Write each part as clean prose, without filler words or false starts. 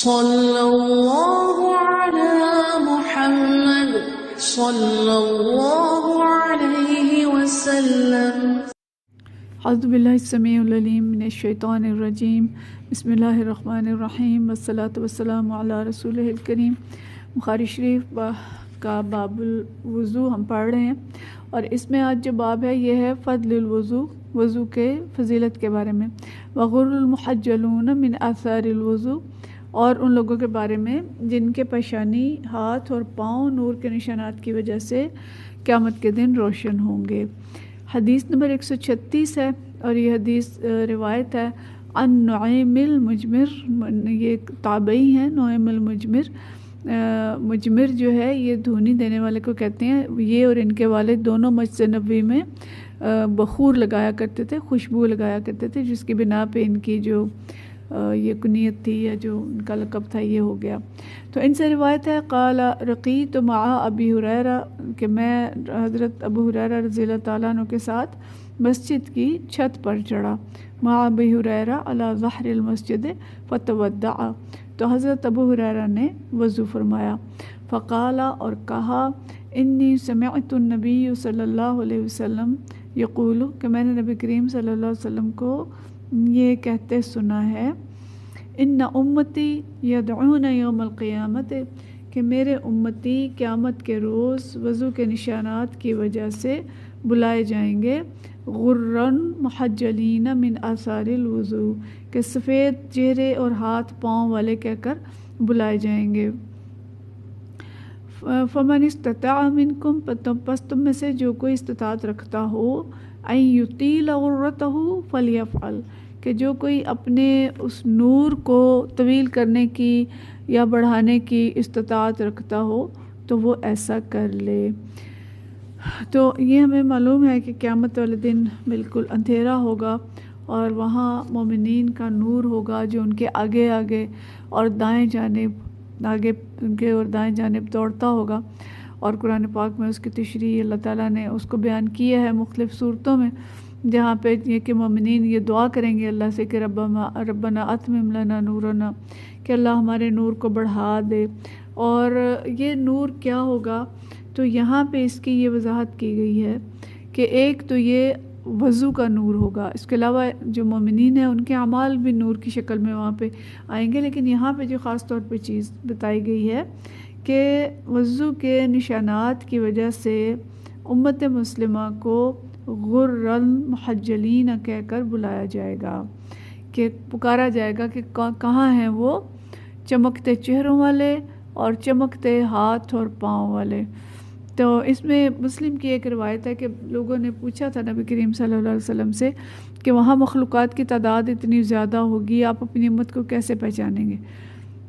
صلی اللہ علی محمد صلی اللہ علیہ وسلم۔ اعوذ باللہ السمیع العلیم من الشیطان الرجیم، بسم اللہ الرحمن الرحیم، والصلاۃ والسلام علی رسولہ الکریم۔ بخاری شریف کا باب الوضو ہم پڑھ رہے ہیں، اور اس میں آج جو باب ہے یہ ہے فضل الوضو، وضو کے فضیلت کے بارے میں۔ وغر المحجلون من آثار الوضو، اور ان لوگوں کے بارے میں جن کے پیشانی، ہاتھ اور پاؤں نور کے نشانات کی وجہ سے قیامت کے دن روشن ہوں گے۔ حدیث نمبر 136 ہے، اور یہ حدیث روایت ہے عن نعیم المجمر، یہ تابعی ہیں نعیم المجمر۔ مجمر جو ہے یہ دھونی دینے والے کو کہتے ہیں۔ یہ اور ان کے والد دونوں مسجد نبوی میں بخور لگایا کرتے تھے، خوشبو لگایا کرتے تھے، جس کی بنا پہ ان کی جو یہ کنیت تھی یا جو ان کا لقب تھا یہ ہو گیا۔ تو ان سے روایت ہے قال رقیت مع ابی ہریرہ، کہ میں حضرت ابو ہریرہ رضی اللہ تعالیٰ عنہ کے ساتھ مسجد کی چھت پر چڑھا۔ مع ابی ہریرہ علی ظہر المسجد فتودع، تو حضرت ابو ہریرہ نے وضو فرمایا۔ فقال، اور کہا، انی سمعت النبی صلی اللہ علیہ وسلم یقول، کہ میں نے نبی کریم صلی اللہ علیہ وسلم کو یہ کہتے سنا ہے، ان امتی یدعون یوم القیامت، کہ میرے امتی قیامت کے روز وضو کے نشانات کی وجہ سے بلائے جائیں گے، غرن محجلین من آثار الوضو، کہ سفید چہرے اور ہاتھ پاؤں والے کہہ کر بلائے جائیں گے۔ فمن استطاع منکم، پس تم میں سے جو کوئی استطاعت رکھتا ہو، ان یطیل غرتہ فلیفعل، کہ جو کوئی اپنے اس نور کو طویل کرنے کی یا بڑھانے کی استطاعت رکھتا ہو تو وہ ایسا کر لے۔ تو یہ ہمیں معلوم ہے کہ قیامت والے دن بالکل اندھیرا ہوگا، اور وہاں مومنین کا نور ہوگا جو ان کے آگے آگے اور دائیں جانب، آگے ان کے اور دائیں جانب دوڑتا ہوگا۔ اور قرآن پاک میں اس کی تشریح اللہ تعالیٰ نے اس کو بیان کیا ہے مختلف صورتوں میں، جہاں پہ یہ کہ مومنین یہ دعا کریں گے اللہ سے کہ ربنا اتمم لنا نورنا، کہ اللہ ہمارے نور کو بڑھا دے۔ اور یہ نور کیا ہوگا، تو یہاں پہ اس کی یہ وضاحت کی گئی ہے کہ ایک تو یہ وضو کا نور ہوگا، اس کے علاوہ جو مومنین ہیں ان کے اعمال بھی نور کی شکل میں وہاں پہ آئیں گے، لیکن یہاں پہ جو خاص طور پہ چیز بتائی گئی ہے کہ وضو کے نشانات کی وجہ سے امت مسلمہ کو غرن محجلین کہہ کر بلایا جائے گا، کہ پکارا جائے گا کہ کہاں ہیں وہ چمکتے چہروں والے اور چمکتے ہاتھ اور پاؤں والے۔ تو اس میں مسلم کی ایک روایت ہے کہ لوگوں نے پوچھا تھا نبی کریم صلی اللہ علیہ وسلم سے کہ وہاں مخلوقات کی تعداد اتنی زیادہ ہوگی، آپ اپنی امت کو کیسے پہچانیں گے؟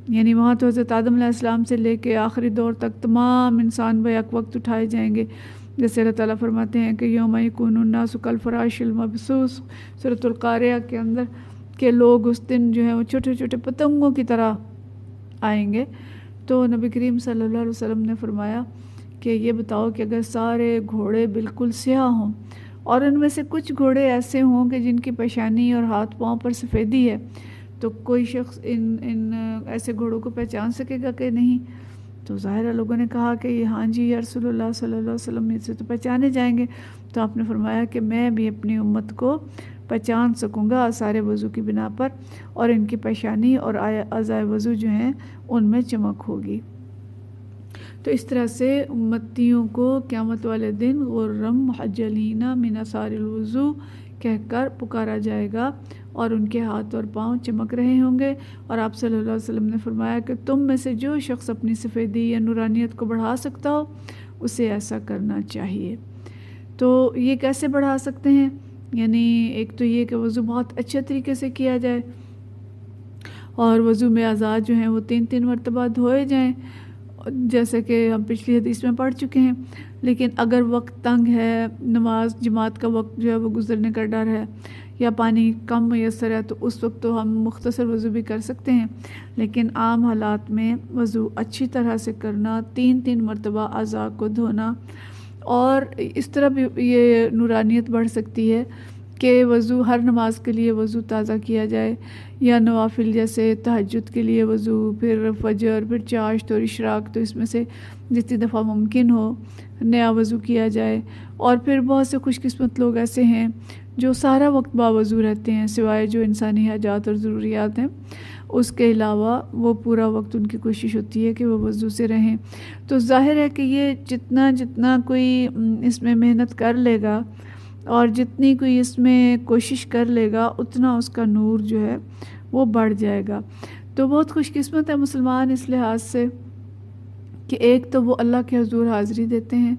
یعنی وہاں تو حضرت آدم علیہ السلام سے لے کے آخری دور تک تمام انسان بیک وقت اٹھائے جائیں گے، جیسے اللہ تعالیٰ فرماتے ہیں کہ یوم یکون الناس کالفراش المبثوث سورۃ القاریہ کے اندر، کہ لوگ اس دن جو ہے وہ چھوٹے چھوٹے پتنگوں کی طرح آئیں گے۔ تو نبی کریم صلی اللہ علیہ وسلم نے فرمایا کہ یہ بتاؤ کہ اگر سارے گھوڑے بالکل سیاہ ہوں اور ان میں سے کچھ گھوڑے ایسے ہوں کہ جن کی پیشانی اور ہاتھ پاؤں پر سفیدی ہے، تو کوئی شخص ان ایسے گھوڑوں کو پہچان سکے گا کہ نہیں؟ تو ظاہر لوگوں نے کہا کہ ہاں جی یا رسول اللہ صلی اللہ علیہ وسلم سے تو پہچانے جائیں گے۔ تو آپ نے فرمایا کہ میں بھی اپنی امت کو پہچان سکوں گا آثار وضو کی بنا پر، اور ان کی پیشانی اور اعضائے وضو جو ہیں ان میں چمک ہوگی۔ تو اس طرح سے امتیوں کو قیامت والے دن غرم محجلین من آثار الوضو کہہ کر پکارا جائے گا، اور ان کے ہاتھ اور پاؤں چمک رہے ہوں گے۔ اور آپ صلی اللہ علیہ وسلم نے فرمایا کہ تم میں سے جو شخص اپنی سفیدی یا نورانیت کو بڑھا سکتا ہو اسے ایسا کرنا چاہیے۔ تو یہ کیسے بڑھا سکتے ہیں؟ یعنی ایک تو یہ کہ وضو بہت اچھے طریقے سے کیا جائے، اور وضو میں اعضاء جو ہیں وہ 3 مرتبہ دھوئے جائیں، جیسے کہ ہم پچھلی حدیث میں پڑھ چکے ہیں۔ لیکن اگر وقت تنگ ہے، نماز جماعت کا وقت جو ہے وہ گزرنے کا ڈر ہے، یا پانی کم میسر ہے، تو اس وقت تو ہم مختصر وضو بھی کر سکتے ہیں، لیکن عام حالات میں وضو اچھی طرح سے کرنا، 3 مرتبہ اعضاء کو دھونا، اور اس طرح بھی یہ نورانیت بڑھ سکتی ہے کہ وضو ہر نماز کے لیے وضو تازہ کیا جائے، یا نوافل جیسے تہجد کے لیے وضو، پھر فجر، پھر چاشت اور اشراق، تو اس میں سے جتنی دفعہ ممکن ہو نیا وضو کیا جائے۔ اور پھر بہت سے خوش قسمت لوگ ایسے ہیں جو سارا وقت باوضو رہتے ہیں، سوائے جو انسانی حاجات اور ضروریات ہیں اس کے علاوہ وہ پورا وقت ان کی کوشش ہوتی ہے کہ وہ وضو سے رہیں۔ تو ظاہر ہے کہ یہ جتنا کوئی اس میں محنت کر لے گا اور جتنی کوئی اس میں کوشش کر لے گا اتنا اس کا نور جو ہے وہ بڑھ جائے گا۔ تو بہت خوش قسمت ہے مسلمان اس لحاظ سے کہ ایک تو وہ اللہ کے حضور حاضری دیتے ہیں،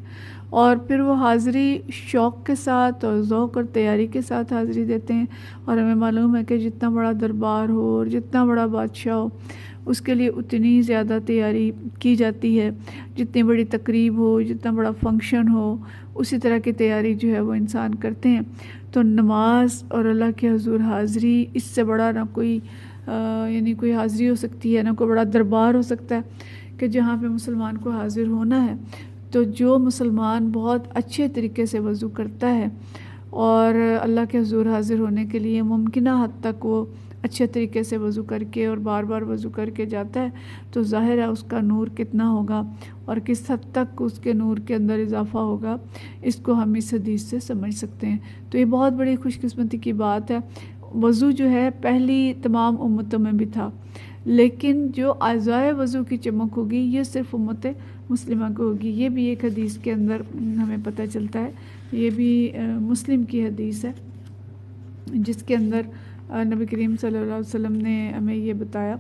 اور پھر وہ حاضری شوق کے ساتھ اور ذوق اور تیاری کے ساتھ حاضری دیتے ہیں۔ اور ہمیں معلوم ہے کہ جتنا بڑا دربار ہو اور جتنا بڑا بادشاہ ہو اس کے لیے اتنی زیادہ تیاری کی جاتی ہے، جتنی بڑی تقریب ہو، جتنا بڑا فنکشن ہو، اسی طرح کی تیاری جو ہے وہ انسان کرتے ہیں۔ تو نماز اور اللہ کے حضور حاضری، اس سے بڑا نہ کوئی یعنی کوئی حاضری ہو سکتی ہے، نہ کوئی بڑا دربار ہو سکتا ہے کہ جہاں پہ مسلمان کو حاضر ہونا ہے۔ تو جو مسلمان بہت اچھے طریقے سے وضو کرتا ہے اور اللہ کے حضور حاضر ہونے کے لیے ممکنہ حد تک وہ اچھے طریقے سے وضو کر کے اور بار بار وضو کر کے جاتا ہے، تو ظاہر ہے اس کا نور کتنا ہوگا اور کس حد تک اس کے نور کے اندر اضافہ ہوگا، اس کو ہم اس حدیث سے سمجھ سکتے ہیں۔ تو یہ بہت بڑی خوش قسمتی کی بات ہے۔ وضو جو ہے پہلی تمام امتوں میں بھی تھا، لیکن جو اعضائے وضو کی چمک ہوگی یہ صرف امت مسلمہ کو ہوگی۔ یہ بھی ایک حدیث کے اندر ہمیں پتہ چلتا ہے، یہ بھی مسلم کی حدیث ہے جس کے اندر نبی کریم صلی اللہ علیہ وسلم نے ہمیں یہ بتایا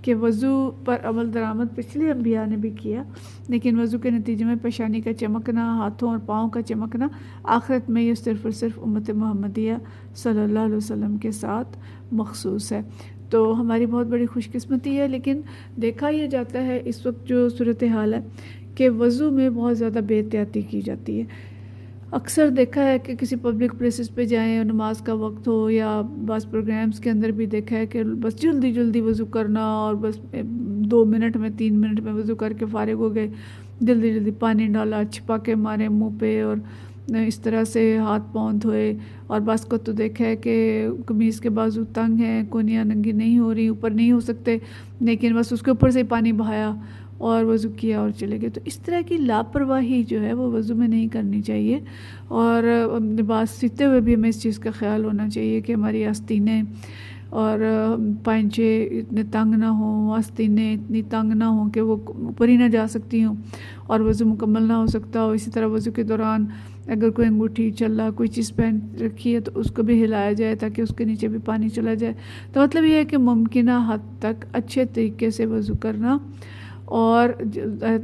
کہ وضو پر عمل درآمد پچھلے انبیاء نے بھی کیا، لیکن وضو کے نتیجے میں پیشانی کا چمکنا، ہاتھوں اور پاؤں کا چمکنا، آخرت میں یہ صرف اور صرف امت محمدیہ صلی اللہ علیہ وسلم کے ساتھ مخصوص ہے۔ تو ہماری بہت بڑی خوش قسمتی ہے، لیکن دیکھا یہ جاتا ہے اس وقت جو صورتحال ہے کہ وضو میں بہت زیادہ بے احتیاطی کی جاتی ہے۔ اکثر دیکھا ہے کہ کسی پبلک پلیسز پہ جائیں اور نماز کا وقت ہو، یا بعض پروگرامز کے اندر بھی دیکھا ہے کہ بس جلدی جلدی وضو کرنا، اور بس 2 منٹ میں 3 منٹ میں وضو کر کے فارغ ہو گئے، جلدی جلدی پانی ڈالا، چھپا کے مارے منہ پہ، اور اس طرح سے ہاتھ پاؤں دھوئے۔ اور بعض کو تو دیکھا ہے کہ قمیص کے بازو تنگ ہیں، کونیاں ننگی نہیں ہو رہی، اوپر نہیں ہو سکتے، لیکن بس اس کے اوپر سے پانی بہایا اور وضو کیا اور چلے گئے۔ تو اس طرح کی لاپرواہی جو ہے وہ وضو میں نہیں کرنی چاہیے، اور لباس سیتے ہوئے بھی ہمیں اس چیز کا خیال ہونا چاہیے کہ ہماری آستینیں اور پائنچے اتنے تنگ نہ ہوں، آستینیں اتنی تنگ نہ ہوں کہ وہ اوپر ہی نہ جا سکتی ہوں اور وضو مکمل نہ ہو سکتا ہو۔ اسی طرح وضو کے دوران اگر کوئی انگوٹھی، چلا، کوئی چیز پہن رکھی ہے تو اس کو بھی ہلایا جائے تاکہ اس کے نیچے بھی پانی چلا جائے۔ تو مطلب یہ ہے کہ ممکنہ حد تک اچھے طریقے سے وضو کرنا اور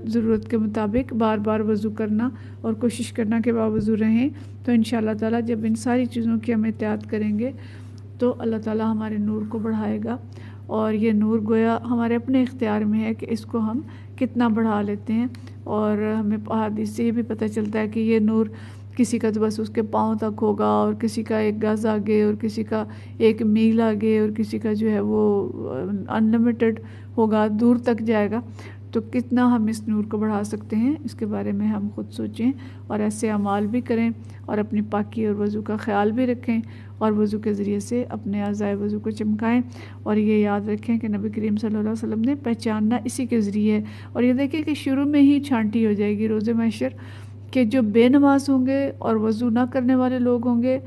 ضرورت کے مطابق بار بار وضو کرنا اور کوشش کرنا کہ باوضو رہیں۔ تو انشاءاللہ تعالیٰ جب ان ساری چیزوں کی ہم احتیاط کریں گے تو اللہ تعالیٰ ہمارے نور کو بڑھائے گا، اور یہ نور گویا ہمارے اپنے اختیار میں ہے کہ اس کو ہم کتنا بڑھا لیتے ہیں۔ اور ہمیں احادیث سے یہ بھی پتہ چلتا ہے کہ یہ نور کسی کا تو بس اس کے پاؤں تک ہوگا، اور کسی کا 1 گز آگے، اور کسی کا 1 میل آگے، اور کسی کا جو ہے وہ انلمیٹڈ ہوگا، دور تک جائے گا۔ تو کتنا ہم اس نور کو بڑھا سکتے ہیں اس کے بارے میں ہم خود سوچیں، اور ایسے اعمال بھی کریں، اور اپنی پاکی اور وضو کا خیال بھی رکھیں، اور وضو کے ذریعے سے اپنے اعضائے وضو کو چمکائیں۔ اور یہ یاد رکھیں کہ نبی کریم صلی اللہ علیہ وسلم نے پہچاننا اسی کے ذریعے، اور یہ دیکھیں کہ شروع میں ہی چھانٹی ہو جائے گی روز محشر کہ جو بے نماز ہوں گے اور وضو نہ کرنے والے لوگ ہوں گے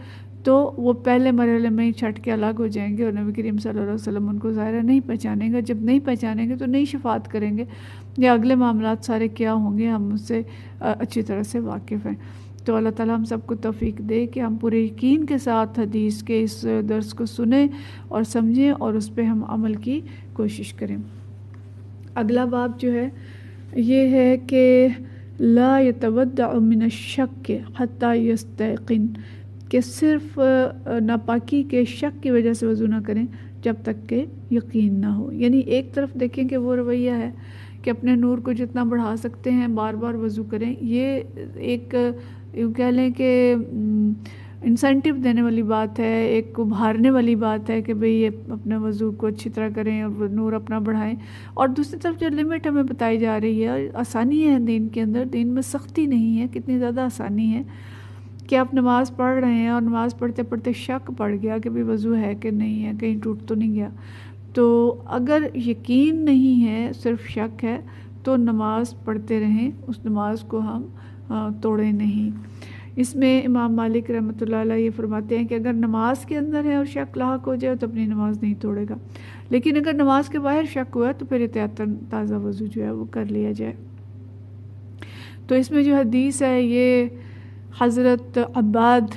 تو وہ پہلے مرحلے میں ہی چھٹ کے الگ ہو جائیں گے، اور نبی کریم صلی اللہ علیہ وسلم ان کو ظاہرہ نہیں پہچانیں گا۔ جب نہیں پہچانیں گے تو نہیں شفاعت کریں گے، یا اگلے معاملات سارے کیا ہوں گے ہم اس سے اچھی طرح سے واقف ہیں۔ تو اللہ تعالیٰ ہم سب کو توفیق دے کہ ہم پورے یقین کے ساتھ حدیث کے اس درس کو سنیں اور سمجھیں، اور اس پہ ہم عمل کی کوشش کریں۔ اگلا باب جو ہے یہ ہے کہ لا يتودع من الشک حتی یستیقن، کہ صرف ناپاکی کے شک کی وجہ سے وضو نہ کریں جب تک کہ یقین نہ ہو۔ یعنی ایک طرف دیکھیں کہ وہ رویہ ہے کہ اپنے نور کو جتنا بڑھا سکتے ہیں بار بار وضو کریں، یہ ایک یوں کہہ لیں کہ انسینٹیو دینے والی بات ہے، ایک ابھارنے والی بات ہے کہ بھئی یہ اپنے وضو کو اچھی طرح کریں اور نور اپنا بڑھائیں۔ اور دوسری طرف جو لمٹ ہمیں بتائی جا رہی ہے، آسانی ہے دین کے اندر، دین میں سختی نہیں ہے، کتنی زیادہ آسانی ہے کہ آپ نماز پڑھ رہے ہیں اور نماز پڑھتے پڑھتے شک پڑ گیا کہ بھی وضو ہے کہ نہیں ہے، کہیں ٹوٹ تو نہیں گیا، تو اگر یقین نہیں ہے، صرف شک ہے، تو نماز پڑھتے رہیں، اس نماز کو ہم توڑیں نہیں۔ اس میں امام مالک رحمۃ اللہ علیہ یہ فرماتے ہیں کہ اگر نماز کے اندر ہے اور شک لاحق ہو جائے تو اپنی نماز نہیں توڑے گا، لیکن اگر نماز کے باہر شک ہوا تو پھر احتیاطاً تازہ وضو جو ہے وہ کر لیا جائے۔ تو اس میں جو حدیث ہے یہ حضرت عباد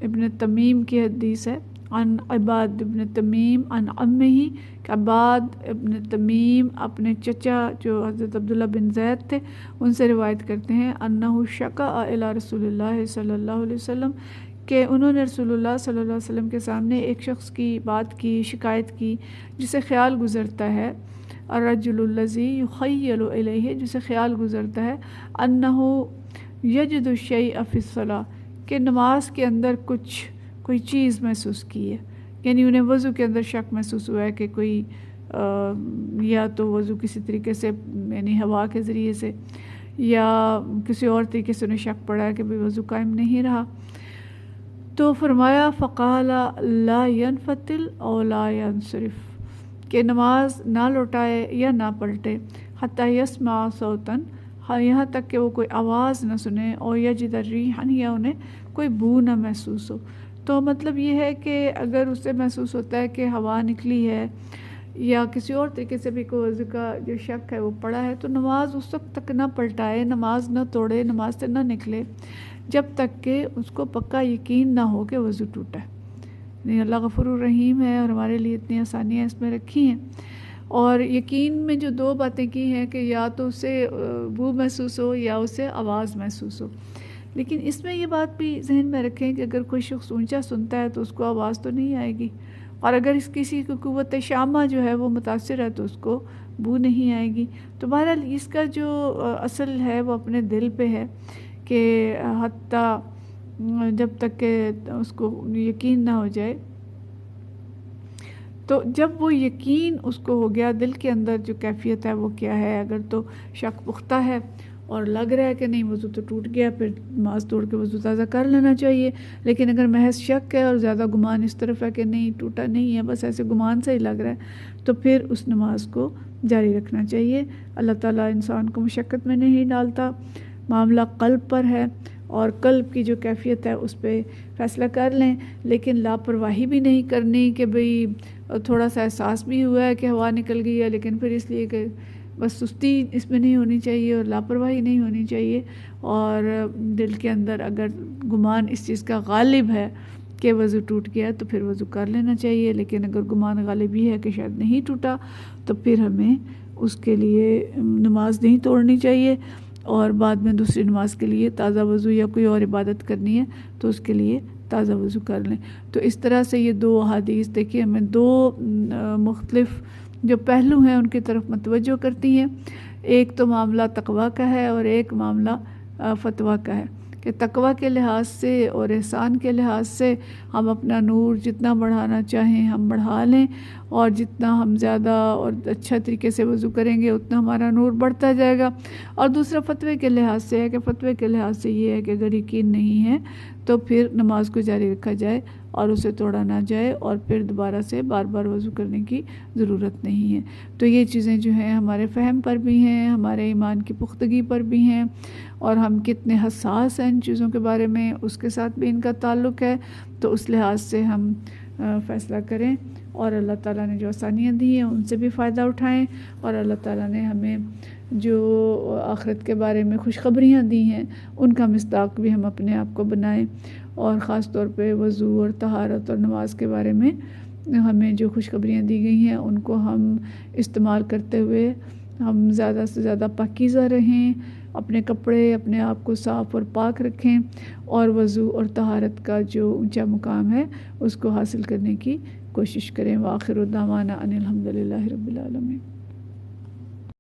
ابن تمیم کی حدیث ہے، عن عباد ابن تمیم عن عمہ، کہ عباد ابن تمیم اپنے چچا جو حضرت عبداللہ بن زید تھے ان سے روایت کرتے ہیں، انہ شکا الی رسول اللہ صلی اللہ علیہ وسلم، کہ انہوں نے رسول اللہ صلی اللہ علیہ وسلم کے سامنے ایک شخص کی بات کی، شکایت کی، جسے خیال گزرتا ہے، الرجل الذی یخیل الیہ، جسے خیال گزرتا ہے، انہ یجد الشیء فی الصلاۃ، کہ نماز کے اندر کوئی چیز محسوس کی ہے، یعنی انہیں وضو کے اندر شک محسوس ہوا ہے کہ کوئی یا تو وضو کسی طریقے سے یعنی ہوا کے ذریعے سے یا کسی اور طریقے سے انہیں شک پڑا ہے کہ بھی وضو قائم نہیں رہا، تو فرمایا فقال لا ينفتل او لا ينصرف، کہ نماز نہ لوٹائے یا نہ پلٹے، حتی یسمع صوتاً، یہاں تک کہ وہ کوئی آواز نہ سنے، اور یجد ریحا، یا انہیں کوئی بو نہ محسوس ہو۔ تو مطلب یہ ہے کہ اگر اسے محسوس ہوتا ہے کہ ہوا نکلی ہے یا کسی اور طریقے سے بھی کوئی وضو کا جو شک ہے وہ پڑا ہے، تو نماز اس وقت تک نہ پلٹائے، نماز نہ توڑے، نماز سے نہ نکلے جب تک کہ اس کو پکا یقین نہ ہو کہ وضو ٹوٹا ہے۔ نہیں، اللہ غفور الرحیم ہے اور ہمارے لیے اتنی آسانیاں اس میں رکھی ہیں، اور یقین میں جو دو باتیں کی ہیں کہ یا تو اسے بو محسوس ہو یا اسے آواز محسوس ہو، لیکن اس میں یہ بات بھی ذہن میں رکھیں کہ اگر کوئی شخص اونچا سنتا ہے تو اس کو آواز تو نہیں آئے گی، اور اگر کسی کو قوت شامہ جو ہے وہ متاثر ہے تو اس کو بو نہیں آئے گی۔ تو بہرحال اس کا جو اصل ہے وہ اپنے دل پہ ہے کہ حتیٰ جب تک کہ اس کو یقین نہ ہو جائے، تو جب وہ یقین اس کو ہو گیا، دل کے اندر جو کیفیت ہے وہ کیا ہے، اگر تو شک پختہ ہے اور لگ رہا ہے کہ نہیں وضو تو ٹوٹ گیا، پھر نماز توڑ کے وضو تازہ کر لینا چاہیے، لیکن اگر محض شک ہے اور زیادہ گمان اس طرف ہے کہ نہیں ٹوٹا نہیں ہے، بس ایسے گمان سے ہی لگ رہا ہے، تو پھر اس نماز کو جاری رکھنا چاہیے۔ اللہ تعالیٰ انسان کو مشقت میں نہیں ڈالتا، معاملہ قلب پر ہے، اور قلب کی جو کیفیت ہے اس پہ فیصلہ کر لیں، لیکن لاپرواہی بھی نہیں کرنی کہ بھئی تھوڑا سا احساس بھی ہوا ہے کہ ہوا نکل گئی ہے، لیکن پھر اس لیے کہ بس سستی اس میں نہیں ہونی چاہیے اور لاپرواہی نہیں ہونی چاہیے، اور دل کے اندر اگر گمان اس چیز کا غالب ہے کہ وضو ٹوٹ گیا تو پھر وضو کر لینا چاہیے، لیکن اگر گمان غالب ہی ہے کہ شاید نہیں ٹوٹا تو پھر ہمیں اس کے لیے نماز نہیں توڑنی چاہیے، اور بعد میں دوسری نماز کے لیے تازہ وضو یا کوئی اور عبادت کرنی ہے تو اس کے لیے تازہ وضو کر لیں۔ تو اس طرح سے یہ دو احادیث دیکھیے ہمیں دو مختلف جو پہلو ہیں ان کی طرف متوجہ کرتی ہیں، ایک تو معاملہ تقویٰ کا ہے اور ایک معاملہ فتویٰ کا ہے، کہ تقویٰ کے لحاظ سے اور احسان کے لحاظ سے ہم اپنا نور جتنا بڑھانا چاہیں ہم بڑھا لیں، اور جتنا ہم زیادہ اور اچھا طریقے سے وضو کریں گے اتنا ہمارا نور بڑھتا جائے گا۔ اور دوسرا فتوے کے لحاظ سے ہے کہ فتوے کے لحاظ سے یہ ہے کہ اگر یقین نہیں ہے تو پھر نماز کو جاری رکھا جائے اور اسے توڑا نہ جائے، اور پھر دوبارہ سے بار بار وضو کرنے کی ضرورت نہیں ہے۔ تو یہ چیزیں جو ہیں ہمارے فہم پر بھی ہیں، ہمارے ایمان کی پختگی پر بھی ہیں، اور ہم کتنے حساس ہیں ان چیزوں کے بارے میں اس کے ساتھ بھی ان کا تعلق ہے، تو اس لحاظ سے ہم فیصلہ کریں، اور اللہ تعالیٰ نے جو آسانیاں دی ہیں ان سے بھی فائدہ اٹھائیں، اور اللہ تعالیٰ نے ہمیں جو آخرت کے بارے میں خوشخبریاں دی ہیں ان کا مصداق بھی ہم اپنے آپ کو بنائیں، اور خاص طور پہ وضو اور طہارت اور نماز کے بارے میں ہمیں جو خوشخبریاں دی گئی ہیں ان کو ہم استعمال کرتے ہوئے ہم زیادہ سے زیادہ پاکیزہ رہیں، اپنے کپڑے اپنے آپ کو صاف اور پاک رکھیں، اور وضو اور طہارت کا جو اونچا مقام ہے اس کو حاصل کرنے کی کوشش کریں۔ وآخر دعوانا ان الحمد للہ رب العالمین۔